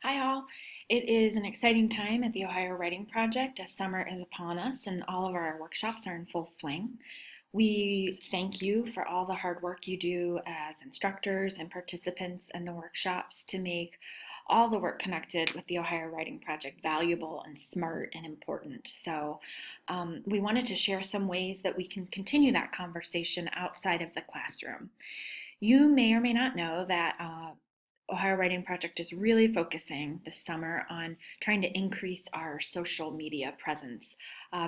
Hi all. It is an exciting time at the Ohio Writing Project as summer is upon us and all of our workshops are in full swing. We thank you for all the hard work you do as instructors and participants in the workshops to make all the work connected with the Ohio Writing Project valuable and smart and important. We wanted to share some ways that we can continue that conversation outside of the classroom. You may or may not know that Ohio Writing Project is really focusing this summer on trying to increase our social media presence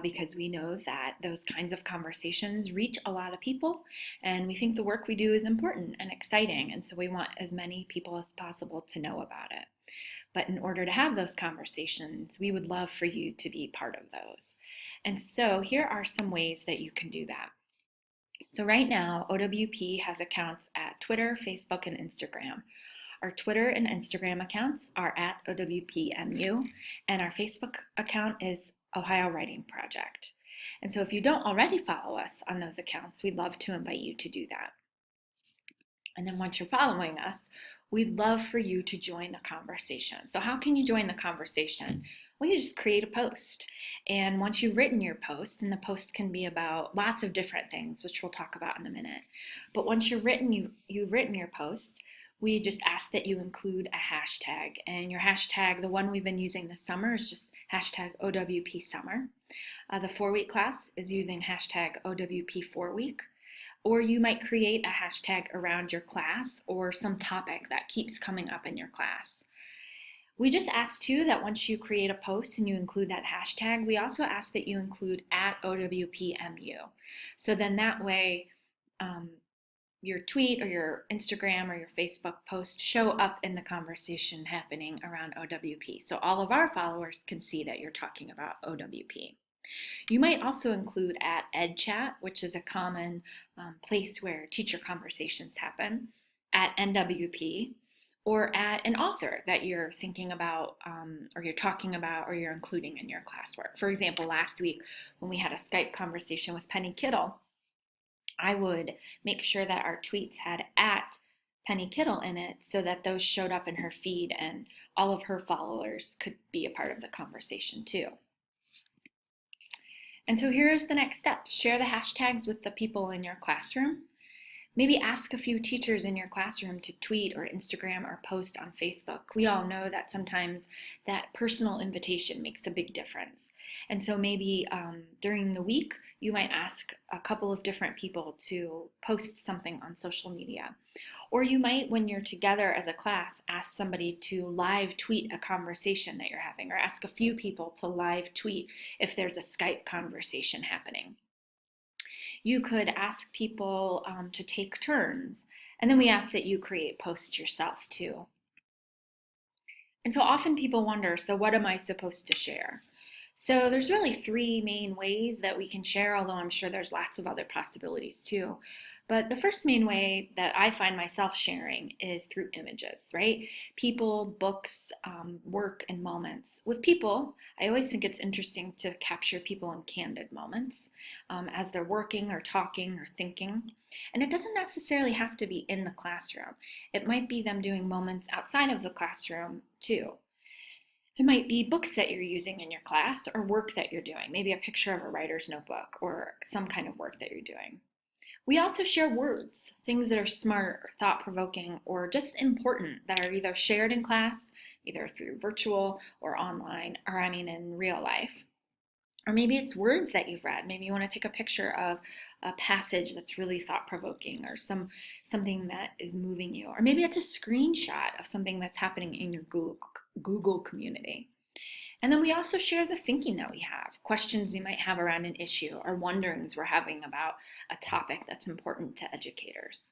because we know that those kinds of conversations reach a lot of people, and we think the work we do is important and exciting, and so we want as many people as possible to know about it. But in order to have those conversations, we would love for you to be part of those. And so here are some ways that you can do that. So right now, OWP has accounts at Twitter, Facebook, and Instagram. Our Twitter and Instagram accounts are at OWPMU, and our Facebook account is Ohio Writing Project. And so if you don't already follow us on those accounts, we'd love to invite you to do that. And then once you're following us, we'd love for you to join the conversation. So how can you join the conversation? Well, you just create a post. And once you've written your post, and the post can be about lots of different things, which we'll talk about in a minute. But once you've written your post, we just ask that you include a hashtag. And your hashtag, the one we've been using this summer, is just hashtag OWP Summer. The 4-week class is using hashtag OWP 4-week. Or you might create a hashtag around your class or some topic that keeps coming up in your class. We just ask too that once you create a post and you include that hashtag, we also ask that you include at OWPMU. So then that way, your tweet or your Instagram or your Facebook post show up in the conversation happening around OWP. So all of our followers can see that you're talking about OWP. You might also include at EdChat, which is a common place where teacher conversations happen, at NWP, or at an author that you're thinking about or you're talking about or you're including in your classwork. For example, last week when we had a Skype conversation with Penny Kittle, I would make sure that our tweets had at Penny Kittle in it so that those showed up in her feed and all of her followers could be a part of the conversation too. And so here's the next steps. Share the hashtags with the people in your classroom. Maybe ask a few teachers in your classroom to tweet or Instagram or post on Facebook. We all know that sometimes that personal invitation makes a big difference. And so maybe during the week, you might ask a couple of different people to post something on social media. Or you might, when you're together as a class, ask somebody to live tweet a conversation that you're having, or ask a few people to live tweet if there's a Skype conversation happening. You could ask people to take turns, and then we ask that you create posts yourself too. And so often people wonder, so what am I supposed to share? So there's really 3 main ways that we can share, although I'm sure there's lots of other possibilities too. But the first main way that I find myself sharing is through images, right? People, books, work, and moments. With people, I always think it's interesting to capture people in candid moments as they're working or talking or thinking. And it doesn't necessarily have to be in the classroom. It might be them doing moments outside of the classroom too. It might be books that you're using in your class or work that you're doing, maybe a picture of a writer's notebook or some kind of work that you're doing. We also share words, things that are smart or thought-provoking or just important that are either shared in class, either through virtual or online, or in real life. Or maybe it's words that you've read. Maybe you want to take a picture of a passage that's really thought-provoking or something that is moving you. Or maybe it's a screenshot of something that's happening in your Google community. And then we also share the thinking that we have, questions we might have around an issue or wonderings we're having about a topic that's important to educators.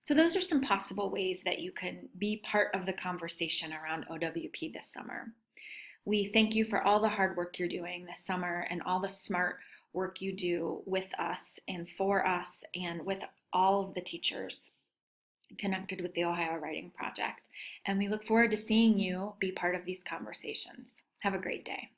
So those are some possible ways that you can be part of the conversation around OWP this summer. We thank you for all the hard work you're doing this summer and all the smart work you do with us and for us and with all of the teachers connected with the Ohio Writing Project. And we look forward to seeing you be part of these conversations. Have a great day.